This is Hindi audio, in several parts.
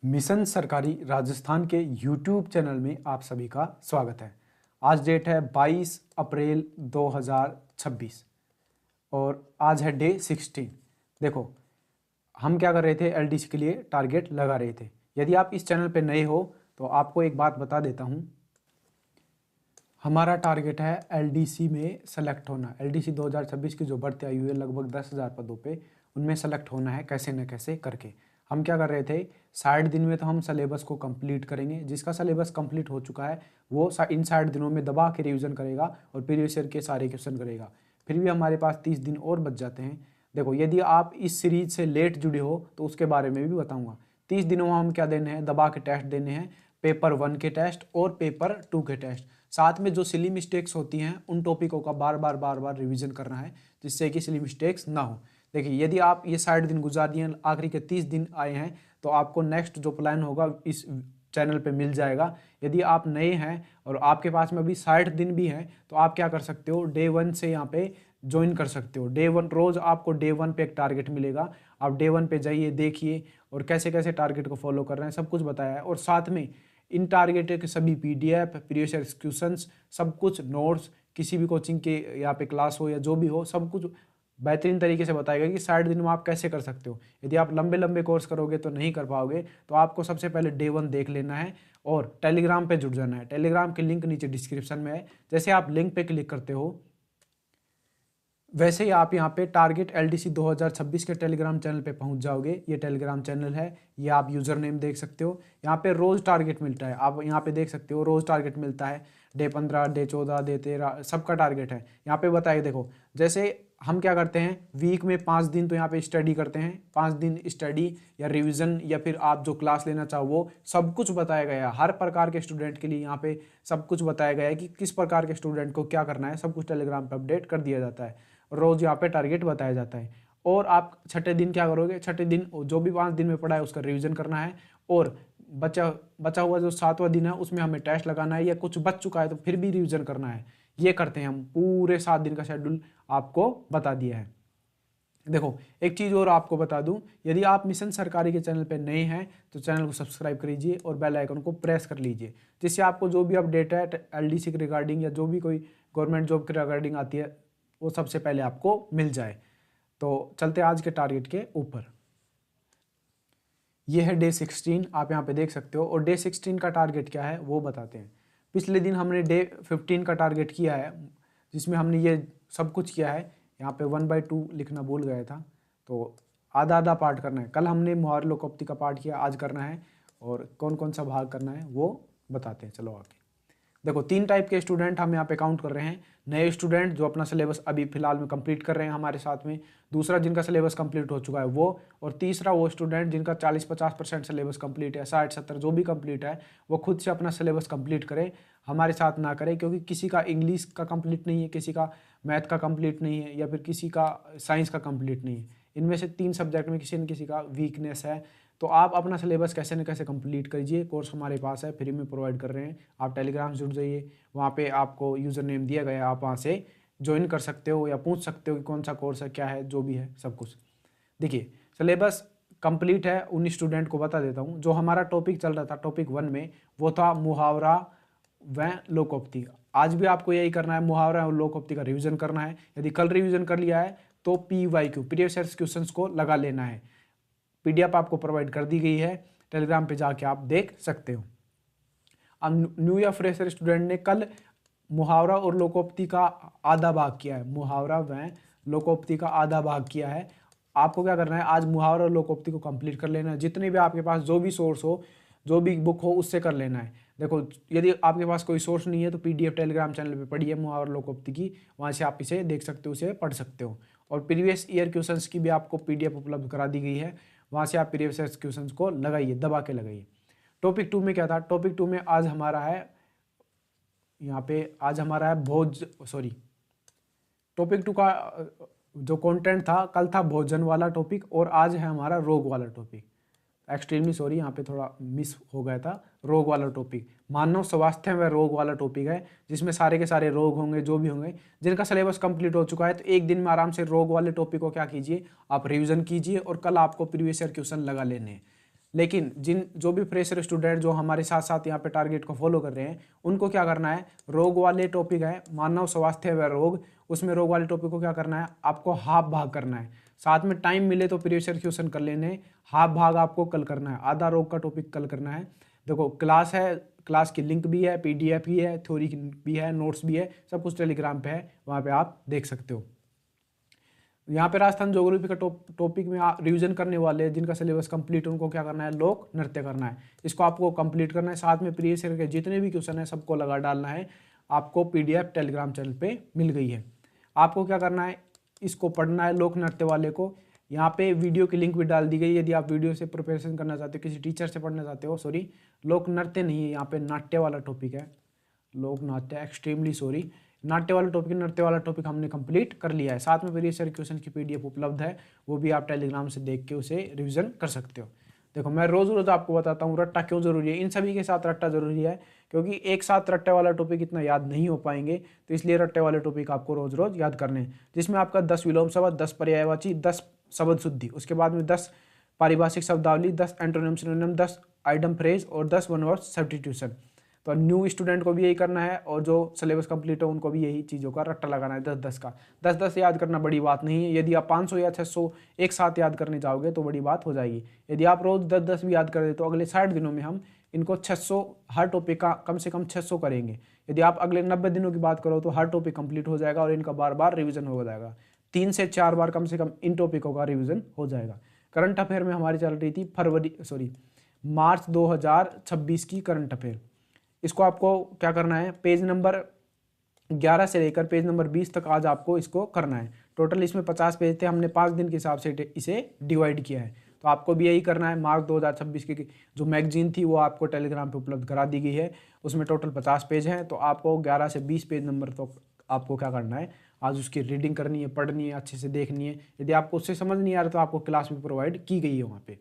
मिशन सरकारी राजस्थान के यूट्यूब चैनल में आप सभी का स्वागत है। आज डेट है 22 अप्रैल 2026 और आज है डे 16। देखो, हम क्या कर रहे थे, एलडीसी के लिए टारगेट लगा रहे थे। यदि आप इस चैनल पे नए हो तो आपको एक बात बता देता हूँ। हमारा टारगेट है एलडीसी में सेलेक्ट होना। एलडीसी 2026 की जो भर्ती आई हुई है लगभग 10,000 पदों पे, उनमें सेलेक्ट होना है कैसे न कैसे करके। हम क्या कर रहे थे, 60 दिन में तो हम सिलेबस को कंप्लीट करेंगे। जिसका सिलेबस कंप्लीट हो चुका है वो इन 60 दिनों में दबा के रिवीजन करेगा और प्रीवियस ईयर के सारे क्वेश्चन करेगा। फिर भी हमारे पास 30 दिन और बच जाते हैं। देखो, यदि आप इस सीरीज से लेट जुड़े हो तो उसके बारे में भी बताऊंगा। 30 दिनों में हम क्या देने हैं, दबा के टेस्ट देने हैं, पेपर 1 के टेस्ट और पेपर 2 के टेस्ट। साथ में जो सिली मिस्टेक्स होती हैं उन टॉपिकों का बार बार रिवीजन करना है, जिससे कि सिली मिस्टेक्स ना हो। देखिए, यदि आप ये 60 दिन गुजार दिए, आखिरी के 30 दिन आए हैं, तो आपको नेक्स्ट जो प्लान होगा इस चैनल पे मिल जाएगा। यदि आप नए हैं और आपके पास में अभी 60 दिन भी हैं तो आप क्या कर सकते हो, डे 1 से यहाँ पे ज्वाइन कर सकते हो। डे 1 रोज आपको डे 1 पे एक टारगेट मिलेगा। आप डे 1 पे जाइए, देखिए और कैसे कैसे टारगेट को फॉलो कर रहे हैं सब कुछ बताया है। और साथ में इन टारगेट के सभी पीडीएफ, प्रीवियस ईयर क्वेश्चंस, सब कुछ नोट्स, किसी भी कोचिंग के यहाँ पे क्लास हो या जो भी हो, सब कुछ बेहतरीन तरीके से बताएगा कि 60 दिन में आप कैसे कर सकते हो। यदि आप लंबे लंबे कोर्स करोगे तो नहीं कर पाओगे। तो आपको सबसे पहले डे 1 देख लेना है और टेलीग्राम पे जुड़ जाना है। टेलीग्राम की लिंक नीचे डिस्क्रिप्शन में है। जैसे आप लिंक पे क्लिक करते हो वैसे ही आप यहाँ पे टारगेट एलडीसी 2026 के टेलीग्राम चैनल पे पहुंच जाओगे। ये टेलीग्राम चैनल है, ये आप यूजर नेम देख सकते हो। यहाँ पे रोज टारगेट मिलता है, आप यहाँ पे देख सकते हो रोज टारगेट मिलता है। डे 15, डे 14, डे 13 सबका टारगेट है यहाँ पे बताइए। देखो, जैसे हम क्या करते हैं, वीक में 5 दिन तो यहाँ पे स्टडी करते हैं। 5 दिन स्टडी या रिविजन या फिर आप जो क्लास लेना चाहो वो सब कुछ बताया गया है। हर प्रकार के स्टूडेंट के लिए यहाँ पे सब कुछ बताया गया है कि किस प्रकार के स्टूडेंट को क्या करना है। सब कुछ टेलीग्राम पे अपडेट कर दिया जाता है। रोज यहाँ पे टारगेट बताया जाता है। और आप छठे दिन क्या करोगे, छठे दिन जो भी 5 दिन में पढ़ा है उसका रिवीजन करना है। और बचा बचा हुआ जो 7वां दिन है उसमें हमें टेस्ट लगाना है, या कुछ बच चुका है तो फिर भी रिवीजन करना है। ये करते हैं हम, पूरे 7 दिन का शेड्यूल आपको बता दिया है। देखो, एक चीज़ और आपको बता दूं, यदि आप मिशन सरकारी के चैनल पे नए हैं तो चैनल को सब्सक्राइब कर लीजिए और बेल आइकन को प्रेस कर लीजिए, जिससे आपको जो भी अपडेट है एलडीसी के रिगार्डिंग या जो भी कोई गवर्नमेंट जॉब के रिगार्डिंग आती है वो सबसे पहले आपको मिल जाए। तो चलते आज के टारगेट के ऊपर। ये है डे 16, आप यहाँ पे देख सकते हो। और डे 16 का टारगेट क्या है वो बताते हैं। पिछले दिन हमने डे 15 का टारगेट किया है, जिसमें हमने ये सब कुछ किया है। यहाँ पे 1/2 लिखना भूल गया था, तो आधा आधा पार्ट करना है। कल हमने मुहावरे लोकोक्ति का पार्ट किया, आज करना है। और कौन कौन सा भाग करना है वो बताते हैं, चलो आगे। देखो, 3 टाइप के स्टूडेंट हम यहाँ पे काउंट कर रहे हैं। नए स्टूडेंट जो अपना सिलेबस अभी फिलहाल में कंप्लीट कर रहे हैं हमारे साथ में, दूसरा जिनका सिलेबस कंप्लीट हो चुका है वो, और तीसरा वो स्टूडेंट जिनका 40-50% सिलेबस कंप्लीट है, 60-70 जो भी कंप्लीट है, वो खुद से अपना सिलेबस कंप्लीट करें, हमारे साथ ना करें। क्योंकि किसी का इंग्लिश का कंप्लीट नहीं है, किसी का मैथ का कंप्लीट नहीं है, या फिर किसी का साइंस का कंप्लीट नहीं है। इनमें से 3 सब्जेक्ट में किसी न किसी का वीकनेस है। तो आप अपना सिलेबस कैसे न कैसे कंप्लीट करिए। कोर्स हमारे पास है, फ्री में प्रोवाइड कर रहे हैं। आप टेलीग्राम से जुड़ जाइए, वहाँ पे आपको यूज़र नेम दिया गया है, आप वहाँ से ज्वाइन कर सकते हो या पूछ सकते हो कि कौन सा कोर्स है, क्या है, जो भी है सब कुछ। देखिए, सिलेबस कंप्लीट है। उन स्टूडेंट को बता देता हूँ। जो हमारा टॉपिक चल रहा था टॉपिक 1 में, वो था मुहावरा व लोकोक्ति। आज भी आपको यही करना है, मुहावरा और लोकोक्ति का रिवीजन करना है। यदि कल रिवीजन कर लिया है तो PYQ प्रीवियस ईयर क्वेश्चंस को लगा लेना है। PDF आपको प्रोवाइड कर दी गई है, टेलीग्राम पे जाके आप देख सकते हो। अब न्यू या फ्रेशर स्टूडेंट ने कल मुहावरा और लोकोक्ति का आधा भाग किया है। मुहावरा व लोकोक्ति का आधा भाग किया है। आपको क्या करना है, आज मुहावरा और लोकोक्ति को कंप्लीट कर लेना है। जितने भी आपके पास जो भी सोर्स हो, जो भी बुक हो, उससे कर लेना है। देखो, यदि आपके पास कोई सोर्स नहीं है तो PDF टेलीग्राम चैनल पे पढ़िए मुहावरा लोकोक्ति की, वहाँ से आप इसे देख सकते हो, उसे पढ़ सकते हो। और प्रीवियस ईयर क्वेश्चंस की भी आपको PDF उपलब्ध करा दी गई है, वहाँ से आप प्रीवियस ईयर क्वेश्चंस को लगाइए, दबा के लगाइए। टॉपिक 2 में क्या था, टॉपिक 2 में आज हमारा है, यहाँ पे आज हमारा है टॉपिक 2 का जो कंटेंट था, कल था भोजन वाला टॉपिक और आज है हमारा रोग वाला टॉपिक। एक्सट्रीमली सॉरी, यहाँ पे थोड़ा मिस हो गया था। रोग वाला टॉपिक मानव स्वास्थ्य व रोग वाला टॉपिक है, जिसमें सारे के सारे रोग होंगे, जो भी होंगे। जिनका सिलेबस कंप्लीट हो चुका है तो एक दिन में आराम से रोग वाले टॉपिक को क्या कीजिए, आप रिवीजन कीजिए और कल आपको प्रीवियस ईयर क्वेश्चन लगा लेने हैं। लेकिन जो भी फ्रेशर स्टूडेंट जो हमारे साथ साथ यहाँ पे टारगेट को फॉलो कर रहे हैं, उनको क्या करना है, रोग वाले टॉपिक है मानव स्वास्थ्य व रोग, उसमें रोग वाले टॉपिक को क्या करना है, आपको हाफ भाग करना है। साथ में टाइम मिले तो प्रीवियस ईयर क्वेश्चन कर लेने, हाफ भाग आपको कल करना है, आधा रोग का टॉपिक कल करना है। देखो क्लास है, क्लास की लिंक भी है, पीडीएफ भी है, थ्योरी भी है, नोट्स भी है, सब कुछ टेलीग्राम पे है, वहाँ पे आप देख सकते हो। यहाँ पे राजस्थान ज्योग्राफी का टॉपिक में रिवीजन करने वाले जिनका सिलेबस कंप्लीट है, उनको क्या करना है, लोक नृत्य करना है, इसको आपको कंप्लीट करना है। साथ में प्रीवियस ईयर के जितने भी क्वेश्चन है सबको लगा डालना है। आपको पीडीएफ टेलीग्राम चैनल पे मिल गई है। आपको क्या करना है, इसको पढ़ना है लोक नृत्य वाले को। यहाँ पे वीडियो की लिंक भी डाल दी गई, यदि आप वीडियो से प्रिपरेशन करना चाहते हो, किसी टीचर से पढ़ना चाहते हो, सॉरी लोक नृत्य नहीं है, यहाँ पे नाट्य वाला टॉपिक है, लोक नाट्य, एक्सट्रीमली सॉरी, नाट्य वाला टॉपिक, नृत्य वाला टॉपिक हमने कंप्लीट कर लिया है। साथ में प्रीवियस ईयर क्वेश्चन की पीडीएफ उपलब्ध है, वो भी आप टेलीग्राम से देख के उसे रिवीजन कर सकते हो। देखो मैं रोज रोज आपको बताता हूँ रट्टा क्यों जरूरी है, इन सभी के साथ रट्टा जरूरी है, क्योंकि एक साथ रट्टे वाला टॉपिक इतना याद नहीं हो पाएंगे, तो इसलिए रट्टे वाले टॉपिक आपको रोज रोज याद करने हैं, जिसमें आपका 10 विलोम शब्द, 10 पर्यायवाची, 10 शब्द शुद्धि, उसके बाद में 10 पारिभाषिक शब्दावली, 10 एंटोनिम सिनोनिम, 10 आइटम फ्रेज और 10 वन वर्ड सब्स्टिट्यूशन। तो न्यू स्टूडेंट को भी यही करना है, और जो सिलेबस कंप्लीट है उनको भी यही चीज़ों का रट्टा लगाना है 10-10 का। 10-10 याद करना बड़ी बात नहीं है, यदि आप 500 या 600 एक साथ याद करने जाओगे तो बड़ी बात हो जाएगी। यदि आप रोज 10-10 भी याद कर दे तो अगले 60 दिनों में हम इनको 600 हर टॉपिक का कम से कम 600 करेंगे। यदि आप अगले 90 दिनों की बात करो तो हर टॉपिक कंप्लीट हो जाएगा और इनका बार बार रिविजन हो जाएगा, 3 से 4 बार कम से कम इन टॉपिकों का रिविजन हो जाएगा। करंट अफेयर में हमारी चल रही थी मार्च 2026 की करंट अफेयर। इसको आपको क्या करना है, पेज नंबर 11 से लेकर पेज नंबर 20 तक आज आपको इसको करना है। टोटल इसमें 50 पेज थे, हमने 5 दिन के हिसाब से इसे डिवाइड किया है, तो आपको भी यही करना है। मार्च 2026 की जो मैगजीन थी वो आपको टेलीग्राम पे उपलब्ध करा दी गई है, उसमें टोटल 50 पेज हैं, तो आपको 11 से 20 पेज नंबर तो आपको क्या करना है, आज उसकी रीडिंग करनी है, पढ़नी है, अच्छे से देखनी है। यदि आपको उससे समझ नहीं आ रहा तो आपको क्लास भी प्रोवाइड की गई है वहाँ पे।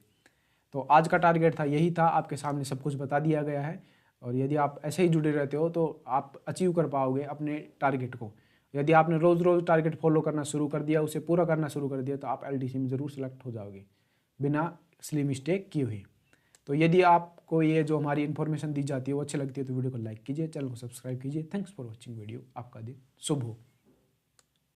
तो आज का टारगेट था यही था, आपके सामने सब कुछ बता दिया गया है, और यदि आप ऐसे ही जुड़े रहते हो तो आप अचीव कर पाओगे अपने टारगेट को। यदि आपने रोज़ रोज़ टारगेट फॉलो करना शुरू कर दिया, उसे पूरा करना शुरू कर दिया, तो आप एलडीसी में ज़रूर सेलेक्ट हो जाओगे बिना सिली मिस्टेक किए हुए। तो यदि आपको ये जो हमारी इन्फॉर्मेशन दी जाती है वो अच्छी लगती है तो वीडियो को लाइक कीजिए, चैनल को सब्सक्राइब कीजिए। Thanks for watching video. आपका दिन शुभ हो।